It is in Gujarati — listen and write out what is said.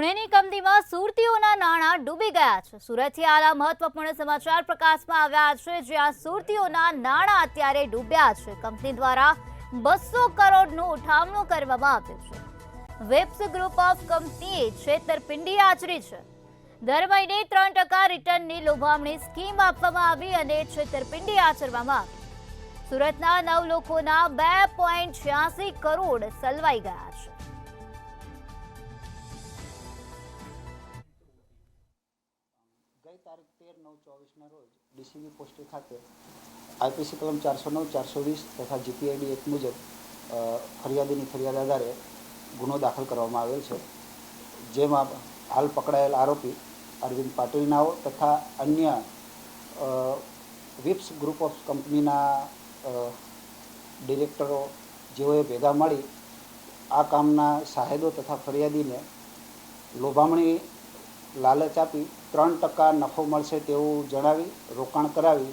પુણેની કંપનીમાં સુરતીઓના નાણાં ડૂબી ગયા છે। સુરતથી આલા મહત્વપૂર્ણ સમાચાર પ્રકાશમાં આવ્યા છે, જ્યાં સુરતીઓના નાણાં અત્યારે ડૂબ્યા છે। કંપની દ્વારા 200 કરોડનું ઉઠામણું કરવામાં આવ્યું છે। વેબ્સ ગ્રુપ ઓફ કંપનીએ છેતરપિંડી આચરી છે। દર મહિને 3% રિટર્નની લોભામણી સ્કીમ આપવામાં આવી અને છેતરપિંડી આચરવામાં આવી। સુરતના 9 લોકોના 2.86 કરોડ સલવાઈ ગયા છે। ગઈ તારીખ 13/9/24ના રોજ ડીસીબી પોસ્ટે ખાતે આઈપીસી કલમ 409, 420 તથા જીપીઆઈડી એક્ટ મુજબ ફરિયાદીની ફરિયાદ આધારે ગુનો દાખલ કરવામાં આવેલ છે, જેમાં હાલ પકડાયેલ આરોપી અરવિંદ પાટીલ નાઓ તથા અન્ય વિપ્સ ગ્રુપ ઓફ કંપનીના ડિરેક્ટરો જેઓએ ભેગા મળી આ કામના સાહેદો તથા ફરિયાદીને લોભામણી લાલચ આપી 3% નફો મળશે તેવું જણાવી રોકાણ કરાવી